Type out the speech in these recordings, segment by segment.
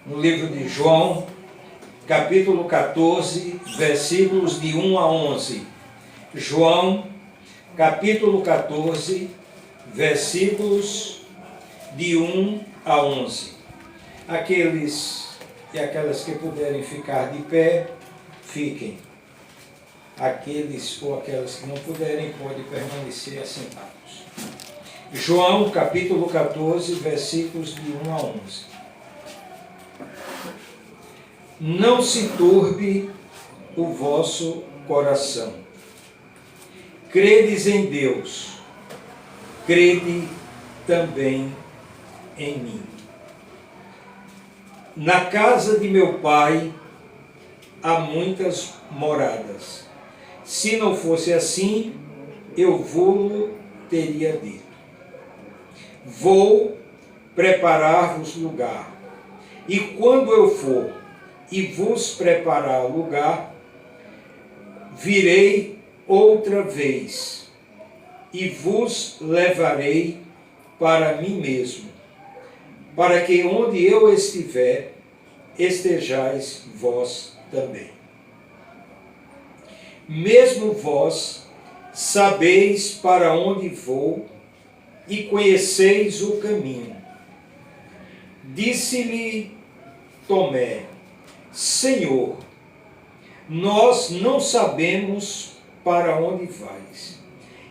no livro de João, capítulo 14, versículos de 1 a 11. João, capítulo 14, versículos de 1 a 11. Aqueles e aquelas que puderem ficar de pé, fiquem. Aqueles ou aquelas que não puderem, podem permanecer assentados. João, capítulo 14, versículos de 1 a 11. Não se turbe o vosso coração. Credes em Deus, crede também em mim. Na casa de meu Pai há muitas moradas. Se não fosse assim, eu vou-lo teria dito. Vou preparar-vos lugar. E quando eu for e vos preparar lugar, virei outra vez e vos levarei para mim mesmo, para que onde eu estiver, estejais vós também. Mesmo vós sabeis para onde vou e conheceis o caminho. Disse-lhe Tomé: Senhor, nós não sabemos para onde vais,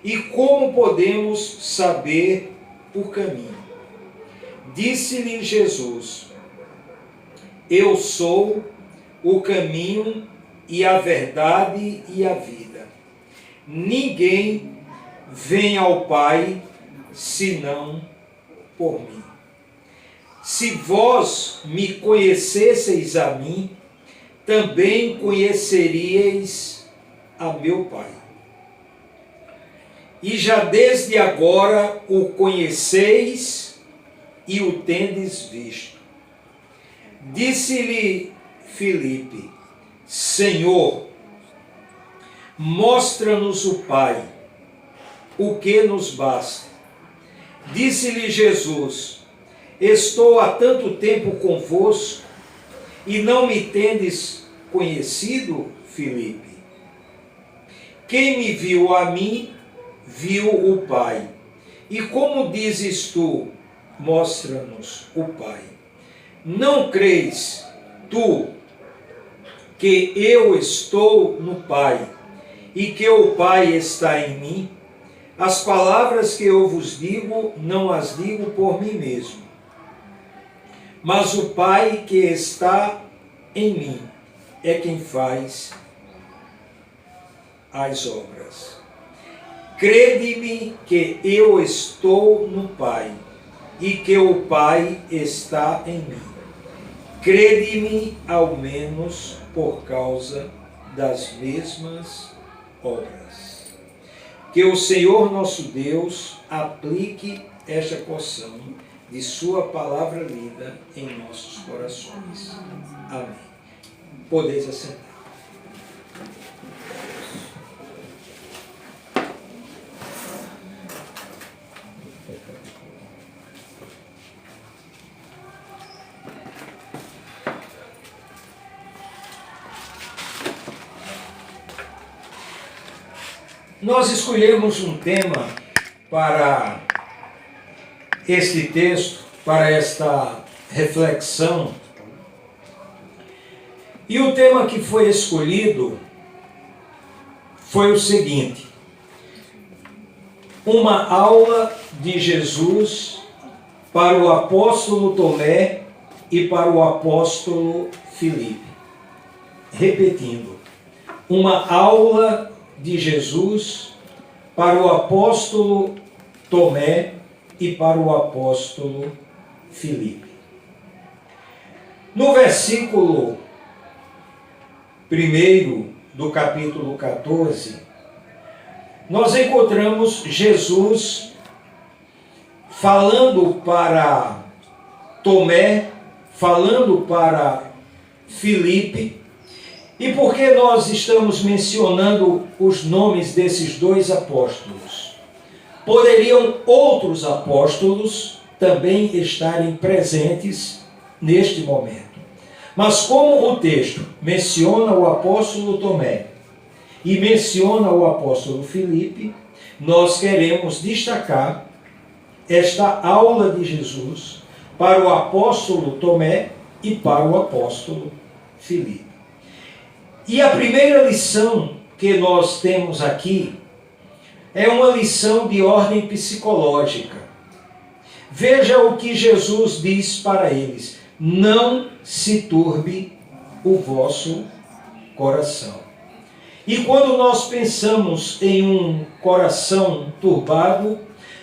e como podemos saber o caminho? Disse-lhe Jesus: Eu sou o caminho e a verdade e a vida. Ninguém vem ao Pai senão por mim. Se vós me conhecesseis a mim, também conheceríeis a meu Pai. E já desde agora o conheceis e o tendes visto. Disse-lhe Filipe: Senhor, mostra-nos o Pai, o que nos basta. Disse-lhe Jesus: Estou há tanto tempo convosco e não me tendes conhecido, Filipe? Quem me viu a mim, viu o Pai. E como dizes tu, mostra-nos o Pai? Não creis tu que eu estou no Pai e que o Pai está em mim? As palavras que eu vos digo, não as digo por mim mesmo, mas o Pai que está em mim é quem faz as obras. Crede-me que eu estou no Pai e que o Pai está em mim. Crede-me ao menos por causa das mesmas obras. Que o Senhor nosso Deus aplique esta porção de sua palavra lida em nossos corações. Amém. Podeis assentar. Nós escolhemos um tema para este texto, para esta reflexão. E o tema que foi escolhido foi o seguinte: uma aula de Jesus para o apóstolo Tomé e para o apóstolo Filipe. Repetindo, uma aula de Jesus para o apóstolo Tomé e para o apóstolo Filipe. No versículo 1 do capítulo 14, nós encontramos Jesus falando para Tomé, falando para Filipe. E por que nós estamos mencionando os nomes desses dois apóstolos? Poderiam outros apóstolos também estarem presentes neste momento. Mas como o texto menciona o apóstolo Tomé e menciona o apóstolo Filipe, nós queremos destacar esta aula de Jesus para o apóstolo Tomé e para o apóstolo Filipe. E a primeira lição que nós temos aqui é uma lição de ordem psicológica. Veja o que Jesus diz para eles: não se turbe o vosso coração. E quando nós pensamos em um coração turbado,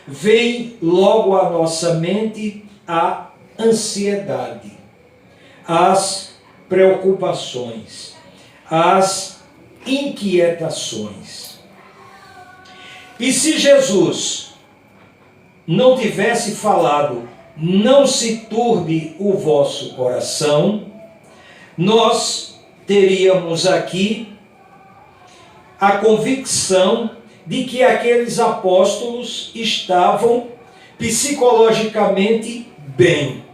vem logo à nossa mente a ansiedade, as preocupações, as inquietações. E se Jesus não tivesse falado, não se turbe o vosso coração, nós teríamos aqui a convicção de que aqueles apóstolos estavam psicologicamente bem.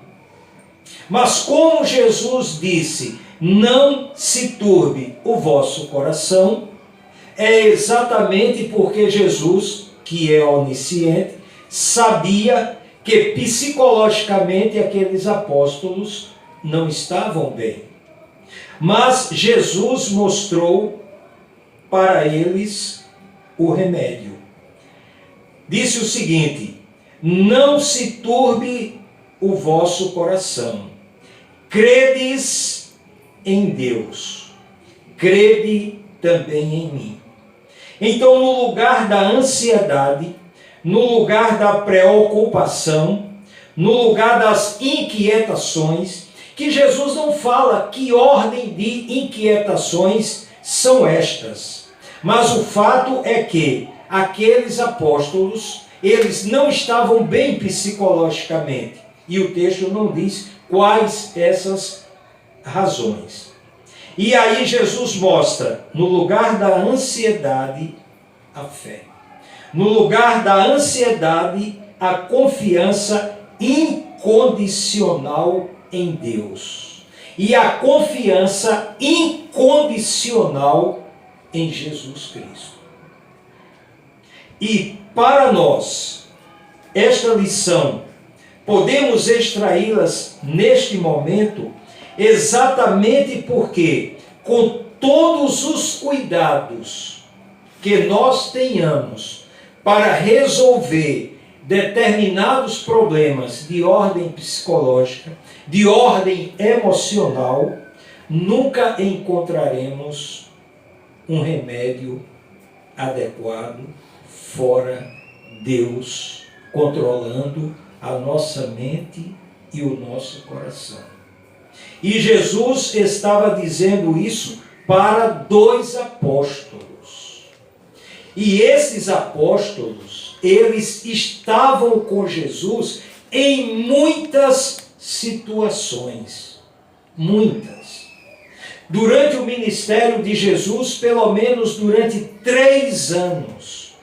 Mas como Jesus disse, não se turbe o vosso coração, é exatamente porque Jesus, que é onisciente, sabia que psicologicamente aqueles apóstolos não estavam bem. Mas Jesus mostrou para eles o remédio. Disse o seguinte: não se turbe o vosso coração. Credes em Deus, crede também em mim. Então, no lugar da ansiedade, no lugar da preocupação, no lugar das inquietações, que Jesus não fala que ordem de inquietações são estas. Mas o fato é que aqueles apóstolos, eles não estavam bem psicologicamente. E o texto não diz quais essas razões. E aí Jesus mostra, no lugar da ansiedade, a fé. No lugar da ansiedade, a confiança incondicional em Deus. E a confiança incondicional em Jesus Cristo. E para nós, esta lição, podemos extraí-las neste momento, exatamente porque, com todos os cuidados que nós tenhamos para resolver determinados problemas de ordem psicológica, de ordem emocional, nunca encontraremos um remédio adequado, fora Deus, controlando a nossa mente e o nosso coração. E Jesus estava dizendo isso para 2 apóstolos. E esses apóstolos, eles estavam com Jesus em muitas situações. Muitas. Durante o ministério de Jesus, pelo menos durante 3 anos,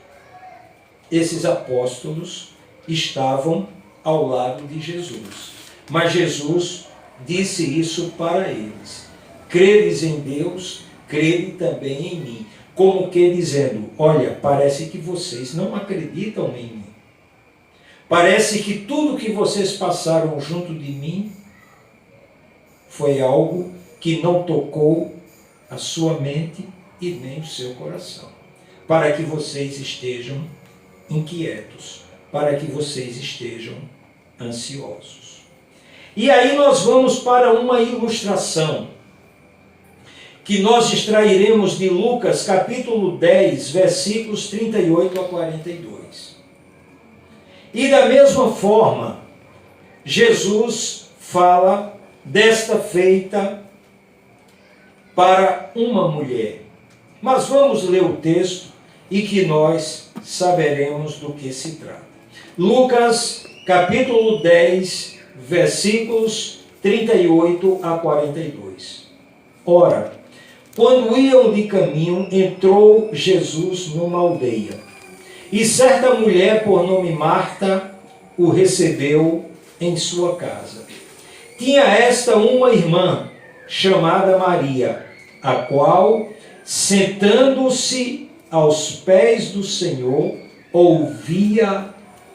esses apóstolos estavam ao lado de Jesus. Mas Jesus disse isso para eles: credes em Deus, crede também em mim. Como que dizendo: olha, parece que vocês não acreditam em mim. Parece que tudo que vocês passaram junto de mim foi algo que não tocou a sua mente e nem o seu coração. Para que vocês estejam inquietos, para que vocês estejam ansiosos. E aí nós vamos para uma ilustração que nós extrairemos de Lucas capítulo 10, versículos 38 a 42. E da mesma forma, Jesus fala desta feita para uma mulher. Mas vamos ler o texto e que nós saberemos do que se trata. Lucas capítulo 10, versículos 38 a 42. Ora, quando iam de caminho, entrou Jesus numa aldeia. E certa mulher, por nome Marta, o recebeu em sua casa. Tinha esta uma irmã, chamada Maria, a qual, sentando-se aos pés do Senhor, ouvia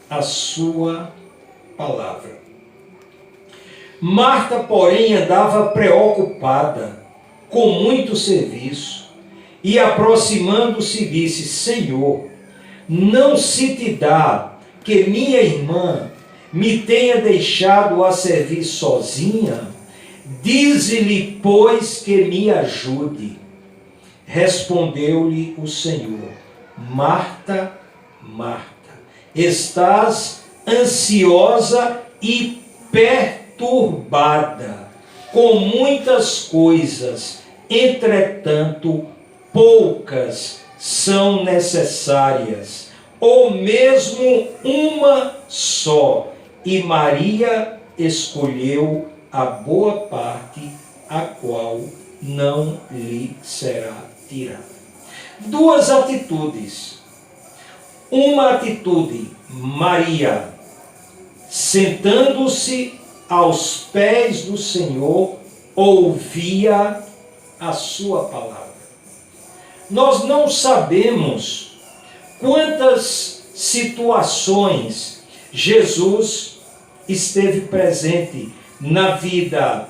a sua palavra. Marta, porém, andava preocupada com muito serviço e, aproximando-se, disse: Senhor, não se te dá que minha irmã me tenha deixado a servir sozinha? Dize-lhe, pois, que me ajude. Respondeu-lhe o Senhor: Marta, Marta, estás ansiosa e perturbada com muitas coisas, entretanto, poucas são necessárias, ou mesmo uma só, e Maria escolheu a boa parte, a qual não lhe será tirada. Duas atitudes. Uma atitude, Maria, sentando-se aos pés do Senhor, ouvia a sua palavra. Nós não sabemos quantas situações Jesus esteve presente na vida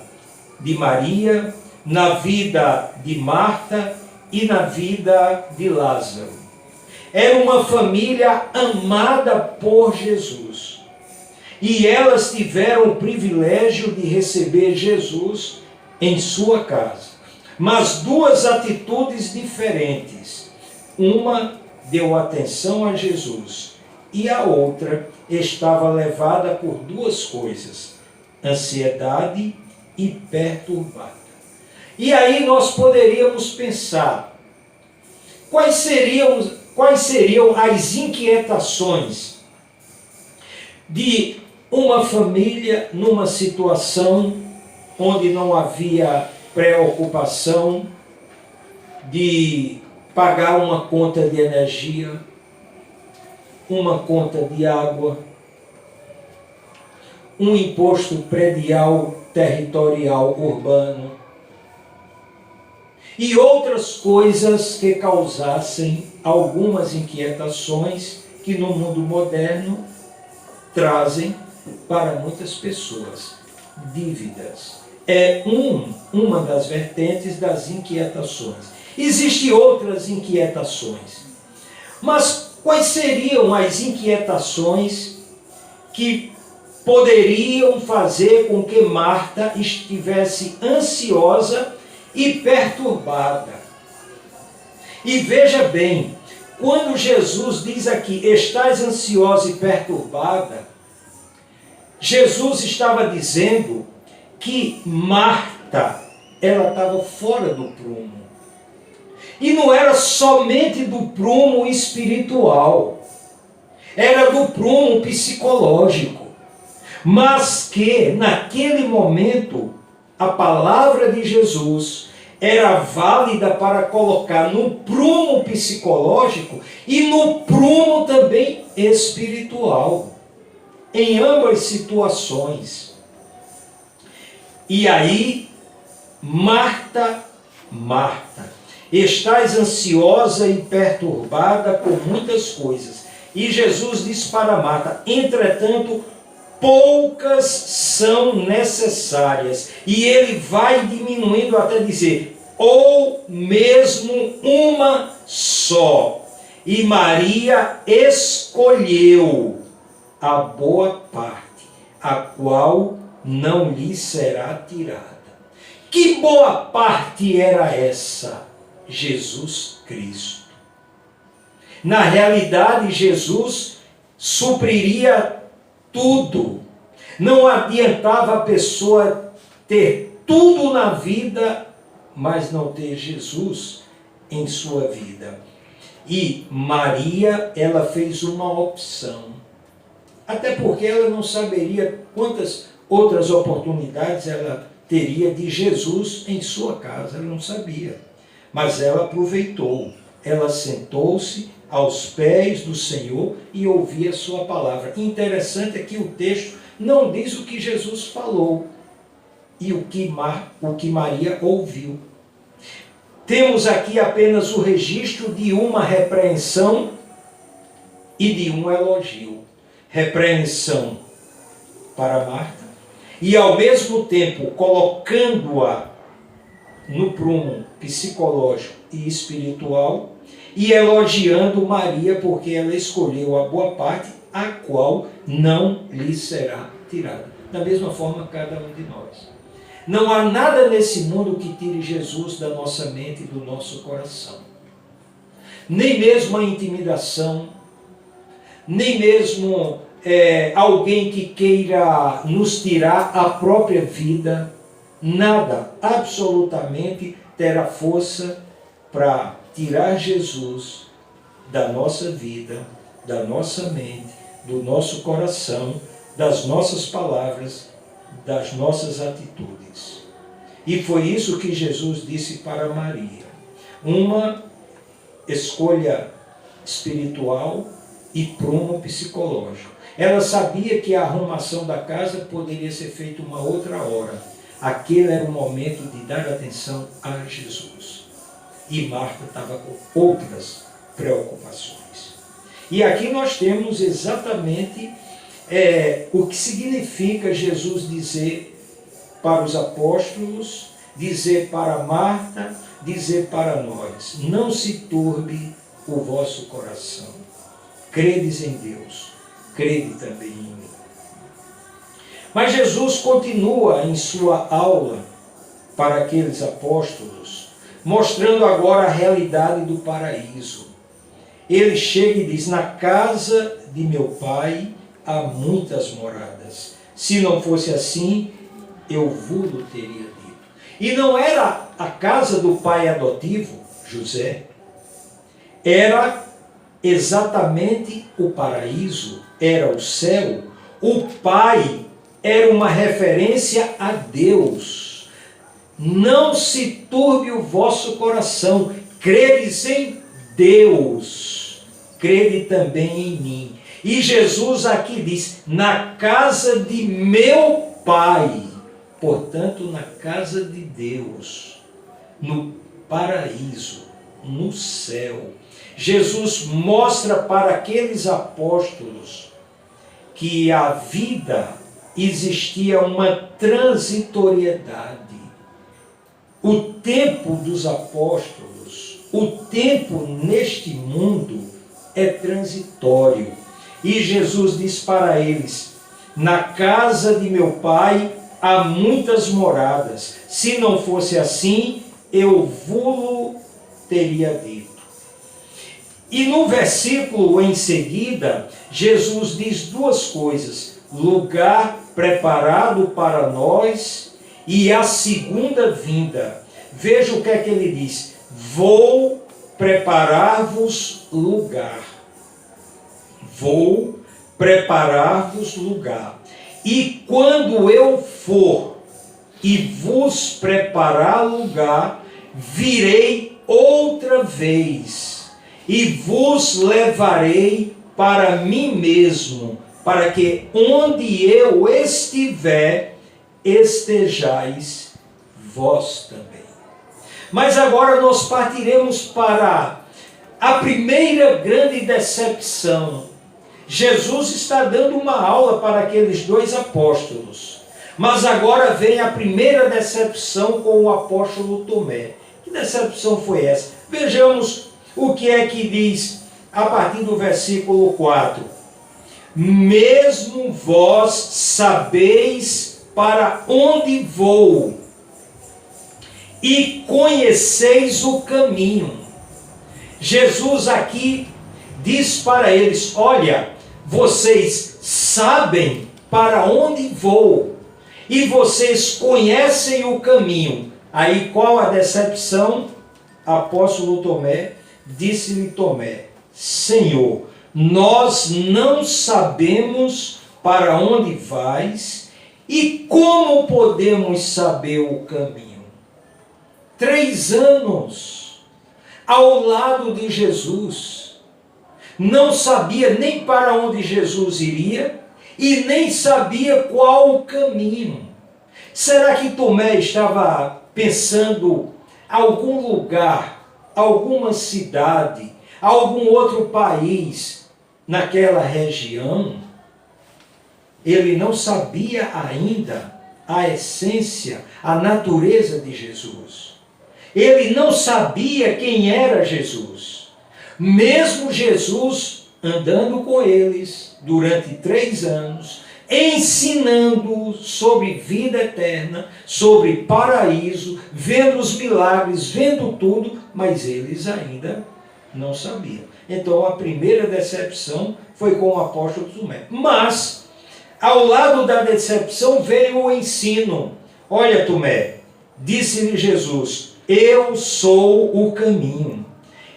de Maria, na vida de Marta e na vida de Lázaro. Era uma família amada por Jesus. E elas tiveram o privilégio de receber Jesus em sua casa. Mas duas atitudes diferentes. Uma deu atenção a Jesus e a outra estava levada por duas coisas: ansiedade e perturbada. E aí nós poderíamos pensar, quais seriam as inquietações de uma família numa situação onde não havia preocupação de pagar uma conta de energia, uma conta de água, um imposto predial territorial urbano e outras coisas que causassem algumas inquietações que no mundo moderno trazem para muitas pessoas dívidas. É uma das vertentes das inquietações. Existem outras inquietações. Mas quais seriam as inquietações que poderiam fazer com que Marta estivesse ansiosa e perturbada? E veja bem, quando Jesus diz aqui, estás ansiosa e perturbada, Jesus estava dizendo que Marta, ela estava fora do prumo. E não era somente do prumo espiritual, era do prumo psicológico. Mas que, naquele momento, a palavra de Jesus era válida para colocar no prumo psicológico e no prumo também espiritual. Em ambas situações. E aí, Marta, Marta, estás ansiosa e perturbada com muitas coisas. E Jesus diz para Marta, entretanto, poucas são necessárias. E ele vai diminuindo até dizer, ou mesmo uma só. E Maria escolheu a boa parte, a qual não lhe será tirada. Que boa parte era essa? Jesus Cristo. Na realidade, Jesus supriria tudo. Não adiantava a pessoa ter tudo na vida, mas não ter Jesus em sua vida. E Maria, ela fez uma opção. Até porque ela não saberia quantas outras oportunidades ela teria de Jesus em sua casa. Ela não sabia. Mas ela aproveitou. Ela sentou-se aos pés do Senhor e ouvia a sua palavra. Interessante é que o texto não diz o que Jesus falou. e o que Maria ouviu. Temos aqui apenas o registro de uma repreensão e de um elogio. Repreensão para Marta e, ao mesmo tempo, colocando-a no prumo psicológico e espiritual, e elogiando Maria porque ela escolheu a boa parte, a qual não lhe será tirada. Da mesma forma, cada um de nós. Não há nada nesse mundo que tire Jesus da nossa mente e do nosso coração. Nem mesmo a intimidação, nem mesmo alguém que queira nos tirar a própria vida. Nada, absolutamente, terá força para tirar Jesus da nossa vida, da nossa mente, do nosso coração, das nossas palavras, das nossas atitudes. E foi isso que Jesus disse para Maria. Uma escolha espiritual e prumo psicológico. Ela sabia que a arrumação da casa poderia ser feita uma outra hora. Aquele era o momento de dar atenção a Jesus. E Marta estava com outras preocupações. E aqui nós temos exatamente o que significa Jesus dizer para os apóstolos, dizer para Marta, dizer para nós: não se turbe o vosso coração. Credes em Deus, crede também em mim. Mas Jesus continua em sua aula para aqueles apóstolos, mostrando agora a realidade do paraíso. Ele chega e diz: na casa de meu pai há muitas moradas. Se não fosse assim, eu vos teria dito. E não era a casa do pai adotivo, José. Era exatamente o paraíso, era o céu. O pai era uma referência a Deus. Não se turbe o vosso coração, credes em Deus, crede também em mim. E Jesus aqui diz: na casa de meu Pai, portanto, na casa de Deus, no paraíso, no céu. Jesus mostra para aqueles apóstolos que a vida existia uma transitoriedade. O tempo dos apóstolos, o tempo neste mundo é transitório. E Jesus diz para eles: na casa de meu pai há muitas moradas. Se não fosse assim, eu vos teria dito. E no versículo em seguida, Jesus diz duas coisas: lugar preparado para nós e a segunda vinda. Veja o que é que ele diz: vou preparar-vos lugar. Vou preparar-vos lugar. E quando eu for e vos preparar lugar, virei outra vez e vos levarei para mim mesmo, para que onde eu estiver, estejais vós também. Mas agora nós partiremos para a primeira grande decepção. Jesus está dando uma aula para aqueles dois apóstolos. Mas agora vem a primeira decepção com o apóstolo Tomé. Que decepção foi essa? Vejamos o que é que diz a partir do versículo 4. Mesmo vós sabeis para onde vou e conheceis o caminho. Jesus aqui diz para eles: olha, vocês sabem para onde vou e vocês conhecem o caminho. Aí qual a decepção? Apóstolo Tomé, disse-lhe Tomé: Senhor, nós não sabemos para onde vais e como podemos saber o caminho? 3 anos ao lado de Jesus, não sabia nem para onde Jesus iria e nem sabia qual o caminho. Será que Tomé estava pensando algum lugar, alguma cidade, algum outro país naquela região? Ele não sabia ainda a essência, a natureza de Jesus. Ele não sabia quem era Jesus. Mesmo Jesus andando com eles durante 3 anos, ensinando sobre vida eterna, sobre paraíso, vendo os milagres, vendo tudo, mas eles ainda não sabiam. Então a primeira decepção foi com o apóstolo Tomé. Mas, ao lado da decepção veio o ensino. Olha, Tomé, disse-lhe Jesus: eu sou o caminho,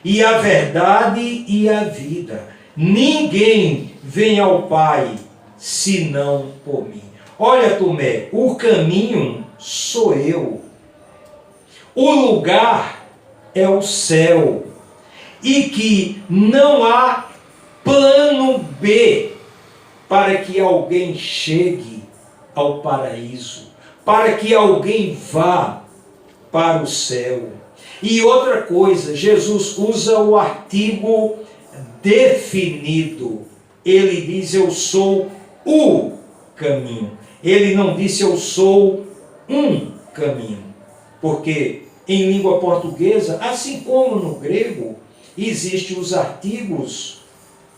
e a verdade e a vida. Ninguém vem ao Pai senão por mim. Olha, Tomé, o caminho sou eu. O lugar é o céu. E que não há plano B para que alguém chegue ao paraíso, para que alguém vá para o céu. E outra coisa, Jesus usa o artigo definido. Ele diz: eu sou o caminho. Ele não disse: eu sou um caminho. Porque em língua portuguesa, assim como no grego, existem os artigos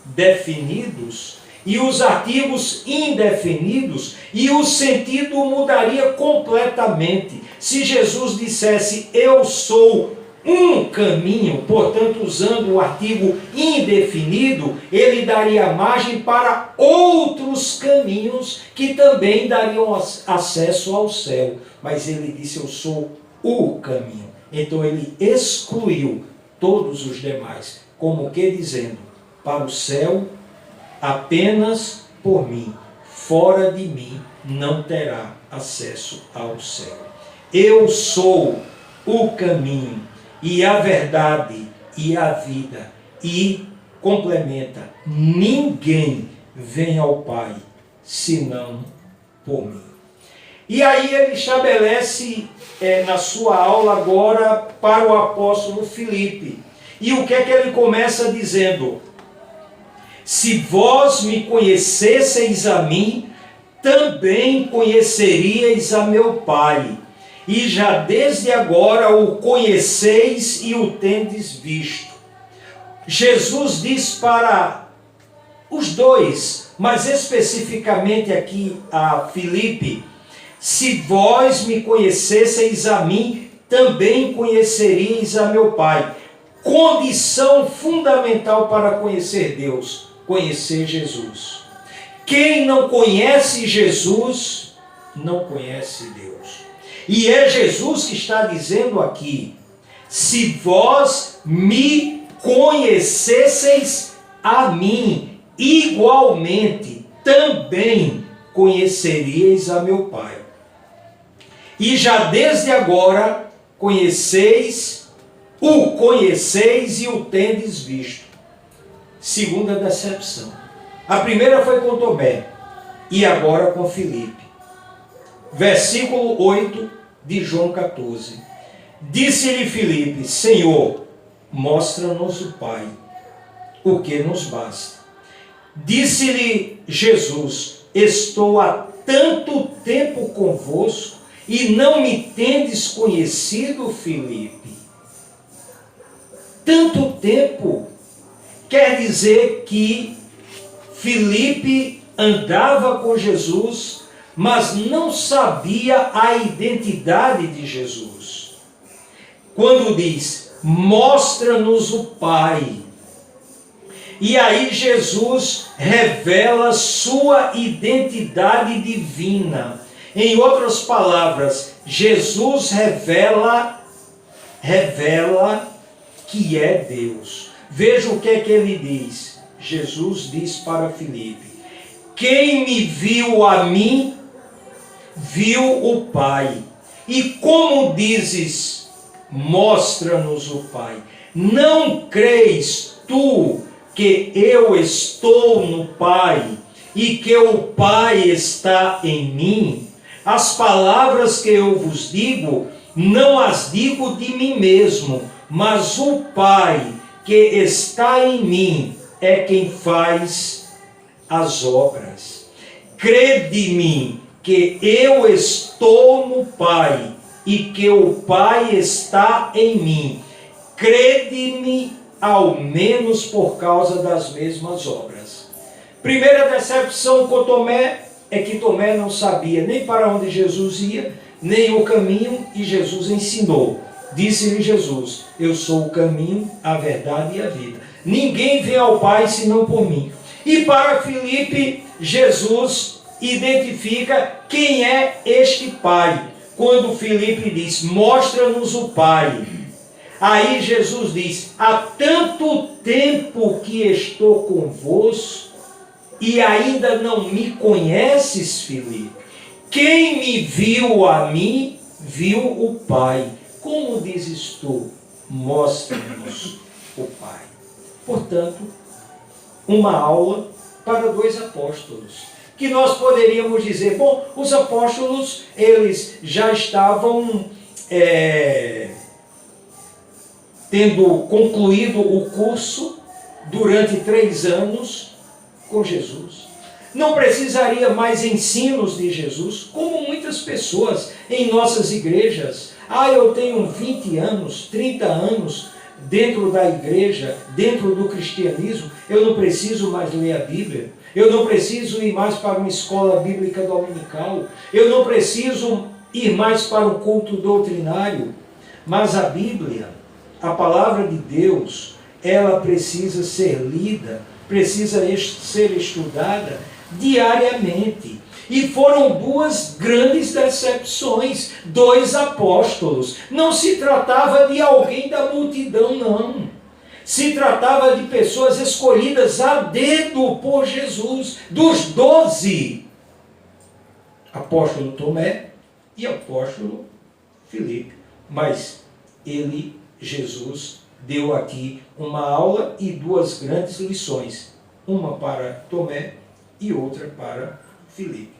definidos e os artigos indefinidos, e o sentido mudaria completamente se Jesus dissesse: eu sou um caminho. Portanto, usando o artigo indefinido, ele daria margem para outros caminhos que também dariam acesso ao céu. Mas ele disse: eu sou o caminho. Então ele excluiu todos os demais, como que dizendo: para o céu apenas por mim, fora de mim não terá acesso ao céu. Eu sou o caminho e a verdade e a vida. E complementa: ninguém vem ao Pai senão por mim. E aí ele estabelece na sua aula agora para o apóstolo Filipe. E o que é que ele começa dizendo? Se vós me conhecesseis a mim, também conheceríeis a meu Pai. E já desde agora o conheceis e o tendes visto. Jesus diz para os dois, mas especificamente aqui a Filipe: se vós me conhecesseis a mim, também conheceríeis a meu Pai. Condição fundamental para conhecer Deus: conhecer Jesus. Quem não conhece Jesus, não conhece Deus. E é Jesus que está dizendo aqui: se vós me conhecesseis a mim, igualmente também conheceríeis a meu Pai. E já desde agora conheceis e o tendes visto. Segunda decepção. A primeira foi com Tomé e agora com Filipe. Versículo 8 de João 14. Disse-lhe Filipe: Senhor, mostra-nos o Pai, o que nos basta. Disse-lhe Jesus: estou há tanto tempo convosco e não me tendes conhecido, Filipe? Tanto tempo quer dizer que Filipe andava com Jesus, mas não sabia a identidade de Jesus. Quando diz: mostra-nos o Pai, e aí Jesus revela sua identidade divina. Em outras palavras, Jesus revela que é Deus. Veja o que é que ele diz. Jesus diz para Filipe: quem me viu a mim, viu o Pai. E como dizes, mostra-nos o Pai, não creis tu que eu estou no Pai e que o Pai está em mim? As palavras que eu vos digo, não as digo de mim mesmo, mas o Pai que está em mim é quem faz as obras. Crede em mim que eu estou no Pai e que o Pai está em mim. Crede-me ao menos por causa das mesmas obras. Primeira decepção com Tomé é que Tomé não sabia nem para onde Jesus ia, nem o caminho, e Jesus ensinou. Disse-lhe Jesus: eu sou o caminho, a verdade e a vida. Ninguém vem ao Pai senão por mim. E para Filipe, Jesus identifica quem é este Pai. Quando Filipe diz: mostra-nos o Pai. Aí Jesus diz: há tanto tempo que estou convosco e ainda não me conheces, Filipe. Quem me viu a mim, viu o Pai. Como dizes tu, mostra-nos o Pai. Portanto, uma aula para dois apóstolos. Que nós poderíamos dizer, bom, os apóstolos, eles já estavam tendo concluído o curso durante 3 anos com Jesus. Não precisaria mais ensinos de Jesus, como muitas pessoas em nossas igrejas. Eu tenho 20 anos, 30 anos dentro da igreja, dentro do cristianismo, eu não preciso mais ler a Bíblia, eu não preciso ir mais para uma escola bíblica dominical, eu não preciso ir mais para o culto doutrinário. Mas a Bíblia, a palavra de Deus, ela precisa ser lida, precisa ser estudada diariamente. E foram 2 grandes decepções, 2 apóstolos. Não se tratava de alguém da multidão, não. Se tratava de pessoas escolhidas a dedo por Jesus, dos 12. Apóstolo Tomé e apóstolo Filipe. Mas Jesus, deu aqui uma aula e 2 grandes lições. Uma para Tomé e outra para Filipe.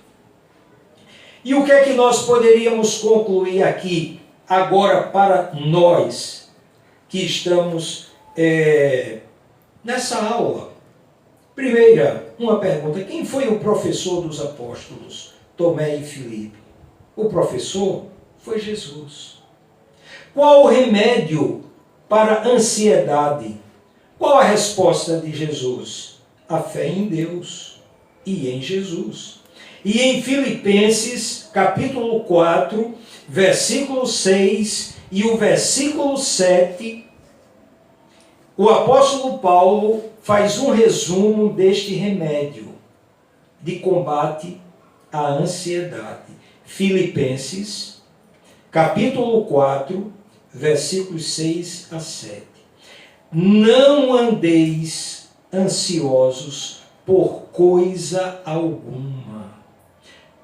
E o que é que nós poderíamos concluir aqui, agora para nós, que estamos nessa aula? Primeira, uma pergunta: quem foi o professor dos apóstolos, Tomé e Filipe? O professor foi Jesus. Qual o remédio para a ansiedade? Qual a resposta de Jesus? A fé em Deus e em Jesus. E em Filipenses, capítulo 4, versículo 6 e o versículo 7, o apóstolo Paulo faz um resumo deste remédio de combate à ansiedade. Filipenses, capítulo 4, versículos 6 a 7. Não andeis ansiosos por coisa alguma.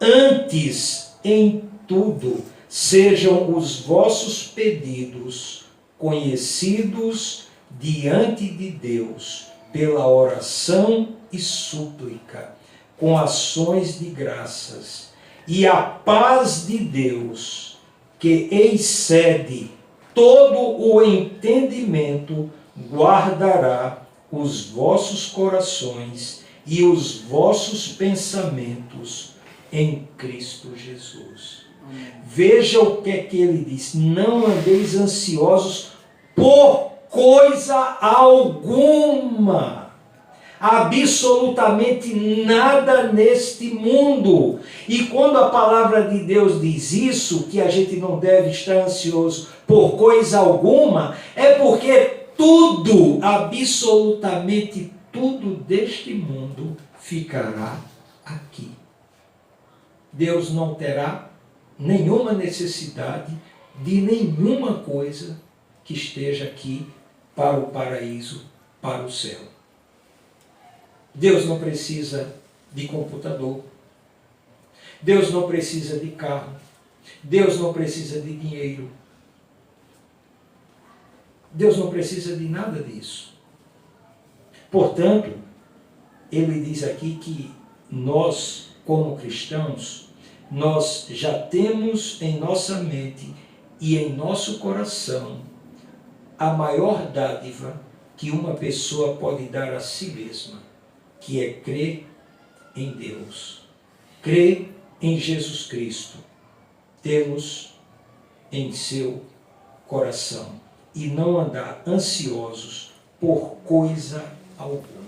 Antes, em tudo, sejam os vossos pedidos conhecidos diante de Deus, pela oração e súplica, com ações de graças. E a paz de Deus, que excede todo o entendimento, guardará os vossos corações e os vossos pensamentos em Cristo Jesus. Veja o que é que ele diz: não andeis ansiosos por coisa alguma, absolutamente nada neste mundo. E quando a palavra de Deus diz isso, que a gente não deve estar ansioso por coisa alguma, é porque tudo, absolutamente tudo deste mundo ficará aqui. Deus não terá nenhuma necessidade de nenhuma coisa que esteja aqui para o paraíso, para o céu. Deus não precisa de computador. Deus não precisa de carro. Deus não precisa de dinheiro. Deus não precisa de nada disso. Portanto, ele diz aqui que nós, como cristãos, nós já temos em nossa mente e em nosso coração a maior dádiva que uma pessoa pode dar a si mesma, que é crer em Deus, crer em Jesus Cristo, tê-los em seu coração e não andar ansiosos por coisa alguma.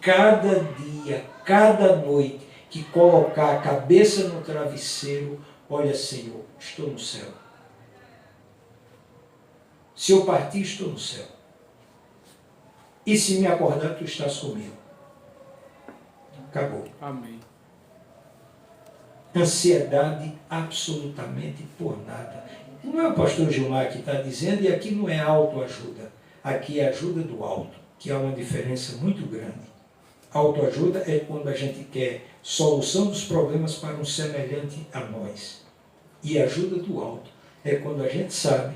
Cada dia, cada noite que colocar a cabeça no travesseiro, olha, Senhor, estou no céu. Se eu partir, estou no céu. E se me acordar, tu estás comigo. Acabou. Amém. Ansiedade absolutamente por nada. Não é o pastor Gilmar que está dizendo, e aqui não é autoajuda. Aqui é ajuda do alto, que há uma diferença muito grande. Autoajuda é quando a gente quer solução dos problemas para um semelhante a nós. E ajuda do alto é quando a gente sabe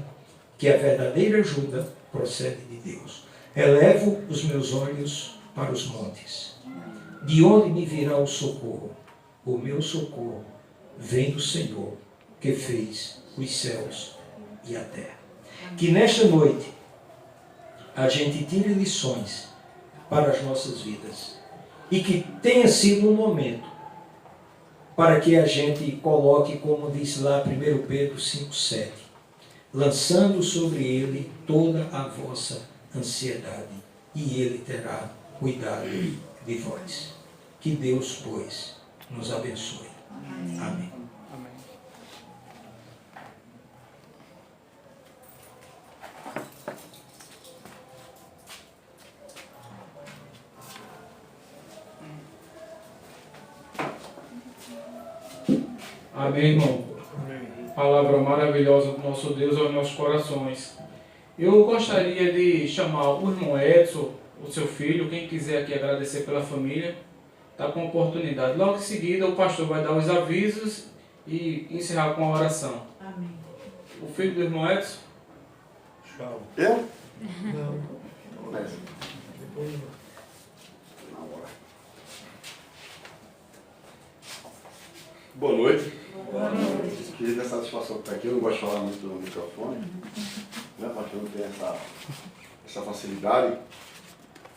que a verdadeira ajuda procede de Deus. Elevo os meus olhos para os montes. De onde me virá o socorro? O meu socorro vem do Senhor, que fez os céus e a terra. Que nesta noite a gente tire lições para as nossas vidas. E que tenha sido um momento para que a gente coloque, como diz lá 1 Pedro 5,7, lançando sobre ele toda a vossa ansiedade, e ele terá cuidado de vós. Que Deus, pois, nos abençoe. Amém. Amém. Amém, irmão. Palavra maravilhosa do nosso Deus aos nossos corações. Eu gostaria de chamar o irmão Edson, o seu filho, quem quiser aqui agradecer pela família, está com oportunidade. Logo em seguida, o pastor vai dar os avisos e encerrar com a oração. Amém. O filho do irmão Edson? Tchau. Eu? Não. Começa. Depois Na hora. Boa noite. Boa noite. Queria ter satisfação de estar aqui. Eu não gosto de falar muito no microfone. Né, pastor? Não tem essa facilidade.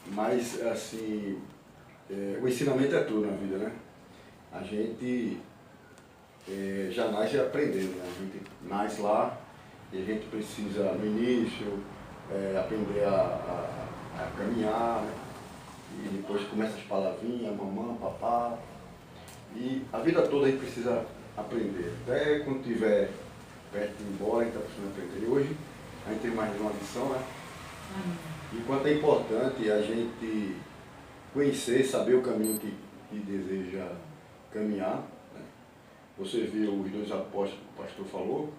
Mas, assim, o ensinamento é tudo na vida, né? A gente já nasce aprendendo, né? A gente nasce lá e a gente precisa, no início, aprender a caminhar, né? E depois começa as palavrinhas, mamãe, papá. E a vida toda a gente precisa aprender. Até quando estiver perto de ir embora, a gente está precisando aprender. E hoje a gente tem mais uma lição, né? E quanto é importante a gente conhecer, saber o caminho que deseja caminhar. Né? Você viu os dois apóstolos que o pastor falou.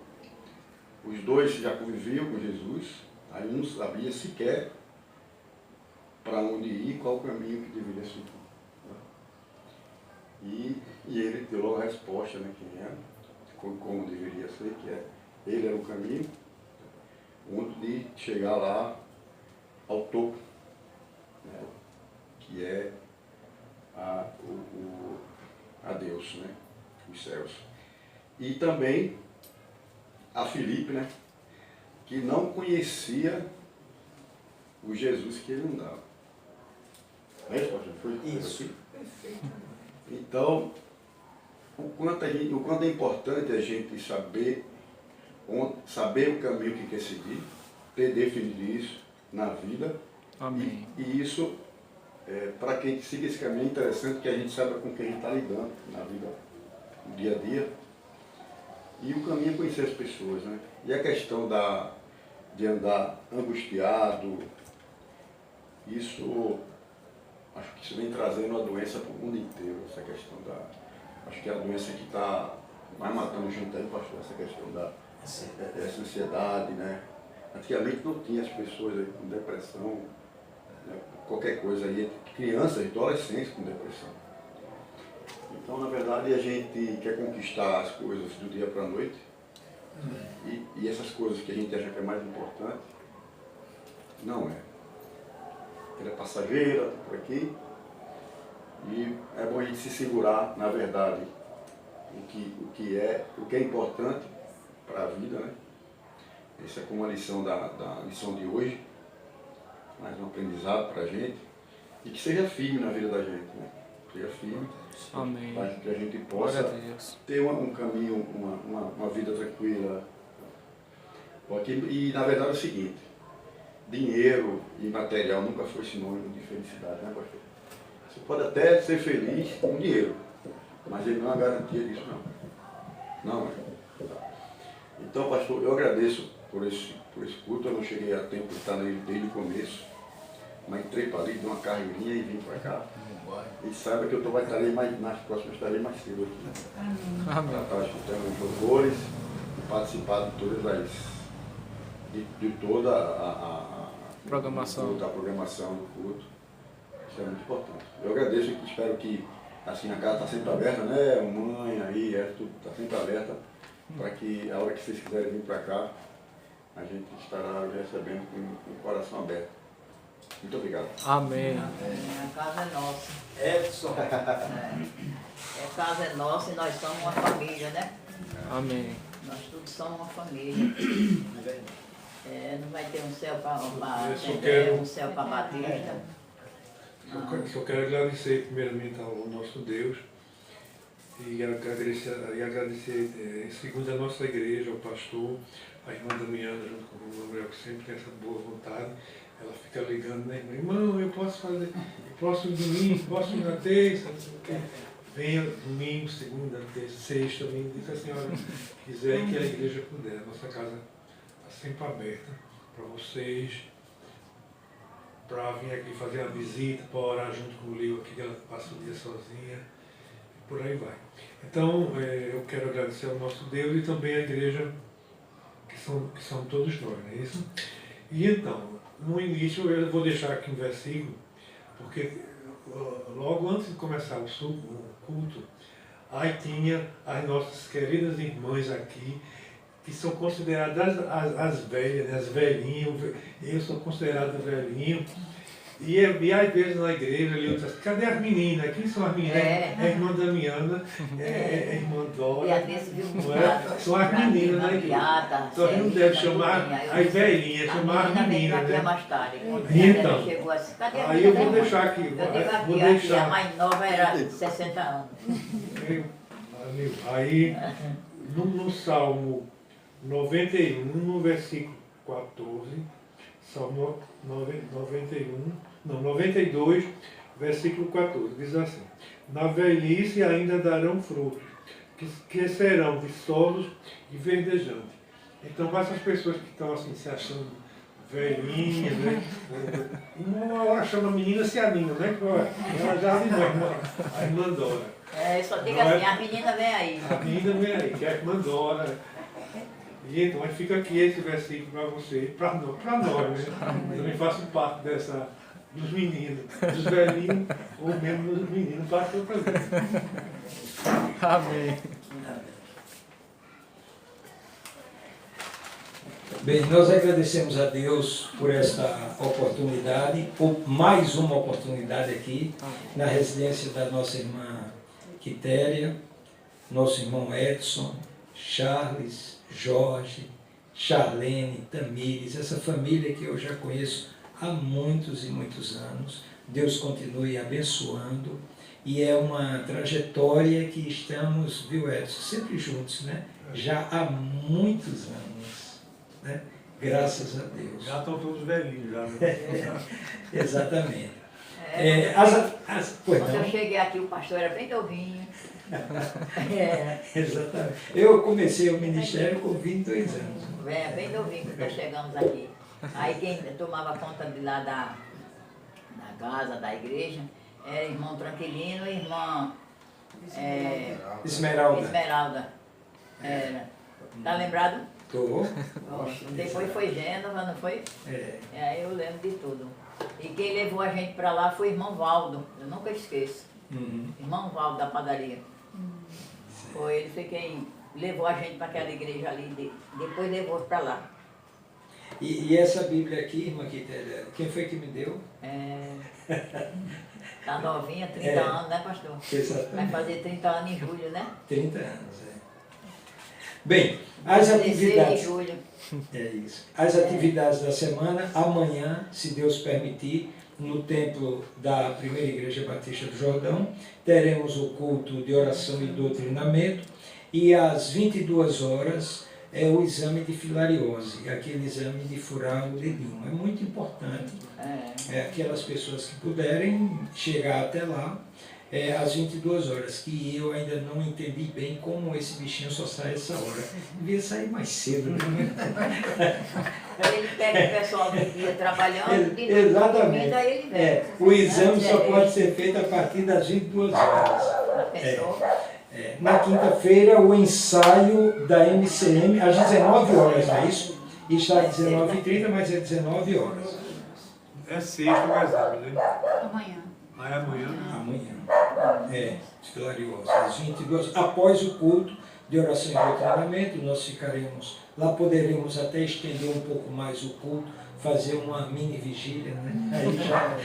Os dois já conviviam com Jesus, aí não sabia sequer para onde ir, qual o caminho que deveria seguir. E ele deu logo a resposta, né, quem era, como deveria ser, que ele era o caminho, onde de chegar lá ao topo, né, que é a Deus, né, os céus. E também a Filipe, né, que não conhecia o Jesus que ele andava. Não é isso, pastor? Foi isso. Perfeito. Então, o quanto é importante a gente saber o caminho que quer seguir, ter definido isso na vida. Amém. E isso, para quem siga esse caminho, é interessante que a gente saiba com quem a gente está lidando na vida, no dia a dia. E o caminho é conhecer as pessoas, né? E a questão de andar angustiado, isso, acho que isso vem trazendo uma doença para o mundo inteiro, essa questão acho que é a doença que está mais matando junto aí, pastor, essa questão essa ansiedade, né? Antigamente não tinha as pessoas aí com depressão, né? Qualquer coisa aí, crianças, adolescentes com depressão. Então, na verdade, a gente quer conquistar as coisas do dia para a noite, e essas coisas que a gente acha que é mais importante, não é. Ela é passageira, por aqui, e é bom a gente se segurar, na verdade, o que é importante para a vida, né? Essa é como a lição da lição de hoje, mais um aprendizado para a gente, e que seja firme na vida da gente, né? Seja firme, Amém. para que a gente Glória a possa Deus. ter um caminho, uma vida tranquila. Porque, e na verdade é o seguinte, dinheiro e material nunca foi sinônimo de felicidade, né, pastor? Você pode até ser feliz com dinheiro, mas ele não é uma garantia disso, não. Não é. Então, pastor, eu agradeço por esse culto. Eu não cheguei a tempo de estar nele desde o começo, mas entrei para ali, dei uma carreirinha e vim para cá. E saiba que eu estarei nas próximas, estarei mais cedo aqui, né? Amém. Para estar escutando os louvores e participar de todas de toda a Programação. da programação do culto. Isso é muito importante. Eu agradeço e espero que assim a casa está sempre aberta, né? Mãe aí, tudo está sempre aberta, para que a hora que vocês quiserem vir para cá, a gente estará recebendo com o coração aberto. Muito obrigado. Amém. A casa é nossa. Edson. A casa é nossa e nós somos uma família, né? Amém. Nós todos somos uma família. Não vai ter um céu para Eu só Tendé, quero- um céu para Batista. Só quero agradecer primeiramente ao nosso Deus e agradecer em segundo a nossa igreja, ao pastor, a irmã Damiana, junto com o irmão Gabriel, que sempre tem essa boa vontade. Ela fica ligando, né? Irmão, eu posso fazer, eu posso ir domingo, posso ir na terça, não sei o quê. Venha domingo, segunda, terça, sexta, domingo, se a senhora quiser e que a igreja puder. A nossa casa está sempre aberta para vocês, para vir aqui fazer uma visita, para orar junto com o Leo aqui, que ela passa o dia sozinha, e por aí vai. Então, eu quero agradecer ao nosso Deus e também à igreja, que são todos nós, não é isso? E então, no início eu vou deixar aqui um versículo, porque logo antes de começar o culto, aí tinha as nossas queridas irmãs aqui, que são consideradas as velhas, né? As velhinhas, eu sou considerado velhinho. E às vezes na igreja ali, eu disse, cadê as meninas? Quem são as meninas? É a irmã Damiana, é a irmã Dora. E às vezes viu Não é? São as meninas na igreja. Então a gente não deve chamar as velhinhas, chamar as meninas, né? Mais tarde. Então, Chegou assim, cadê a aí eu menina vou da deixar irmã? aqui, Eu digo vou aqui, a deixar. mais nova era de 60 anos. Aí, no Salmo 91, no versículo 14, Salmo 92, versículo 14, diz assim: na velhice ainda darão frutos, que serão viçosos e verdejantes. Então, para essas pessoas que estão assim, se achando velhinhas, né? Uma hora chama a menina, se anima, né? Ela já animou, a irmã Dora. Só diga assim, a menina vem aí. A menina vem aí, que é a irmã Dora. E então, aí fica aqui esse versículo para você, para nós, né? Eu também faço parte dos meninos, dos velhinhos, ou mesmo dos meninos, pastor também. Amém. Bem, nós agradecemos a Deus por esta oportunidade, por mais uma oportunidade aqui, na residência da nossa irmã Quitéria, nosso irmão Edson, Charles, Jorge, Charlene, Tamires, essa família que eu já conheço há muitos e muitos anos. Deus continue abençoando, e é uma trajetória que estamos, viu, Edson, sempre juntos, né? Já há muitos anos, né? Graças a Deus. Já estão todos velhinhos, já. Né? Exatamente. Quando eu cheguei aqui, o pastor era bem novinho. Exatamente. Eu comecei o ministério com 22 anos. Bem novinho que nós chegamos aqui. Aí quem tomava conta de lá da casa, da igreja, era irmão Tranquilino e irmã Esmeralda. Era. Tá lembrado? Tô. Depois foi Gênova, não foi? É. Aí eu lembro de tudo. E quem levou a gente para lá foi o irmão Valdo, eu nunca esqueço. Irmão Valdo da padaria. Foi ele foi quem levou a gente para aquela igreja ali, depois levou para lá. E essa Bíblia aqui, irmã Quitéria, quem foi que me deu? Tá novinha, 30 anos, né, pastor? Exatamente. Vai fazer 30 anos em julho, né? 30 anos, Bem, as 16 de atividades... julho. É isso. As atividades da semana, amanhã, se Deus permitir, no templo da Primeira Igreja Batista do Jordão, teremos o culto de oração e doutrinamento, e às 22 horas é o exame de filariose, aquele exame de furar o dedinho. É muito importante, aquelas pessoas que puderem chegar até lá, às 22 horas, que eu ainda não entendi bem como esse bichinho só sai essa hora. Devia sair mais cedo, né? Ele pega o pessoal do dia trabalhando, de Exatamente. aí ele vem. O exame só pode ser feito a partir das 22 horas. Na quinta-feira, o ensaio da MCM, às 19 horas, não é isso? E está às 19h30, mas é 19 horas. É sexta o exame, né? Amanhã. Ah, é amanhã? Amanhã. Filariose. Às 22, após o culto de oração e doutrinamento, nós ficaremos, lá poderemos até estender um pouco mais o culto, fazer uma mini vigília, né? Aí já,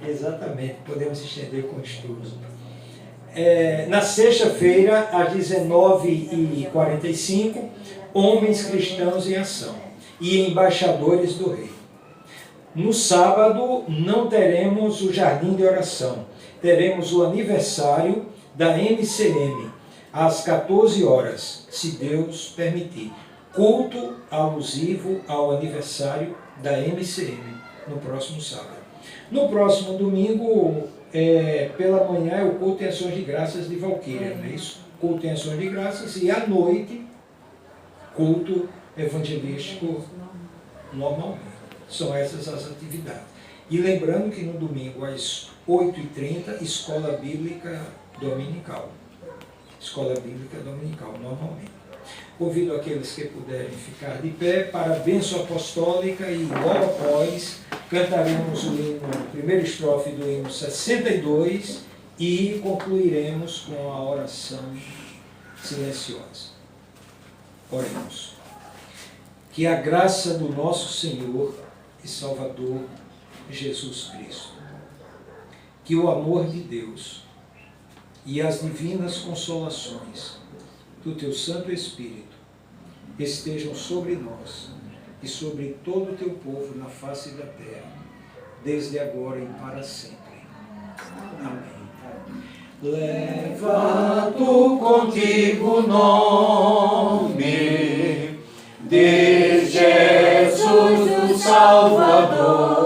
exatamente, podemos estender com estudos. Na sexta-feira, às 19h45, homens cristãos em ação e embaixadores do rei. No sábado, não teremos o jardim de oração, teremos o aniversário da MCM, às 14 horas, se Deus permitir. Culto alusivo ao aniversário da MCM, no próximo sábado. No próximo domingo, pela manhã, é o culto em ações de graças de Valquíria, não é isso? Culto em ações de graças, e à noite, culto evangelístico normalmente. São essas as atividades. E lembrando que no domingo, às 8h30, Escola Bíblica Dominical. Escola Bíblica Dominical, normalmente. Convido aqueles que puderem ficar de pé para a bênção apostólica e logo após cantaremos o hino, a primeira estrofe do hino 62 e concluiremos com a oração silenciosa. Oremos. Que a graça do nosso Senhor e Salvador Jesus Cristo, que o amor de Deus e as divinas consolações do Teu Santo Espírito estejam sobre nós e sobre todo o Teu povo na face da terra, desde agora e para sempre. Amém. Leva tu contigo o nome de Jesus o Salvador.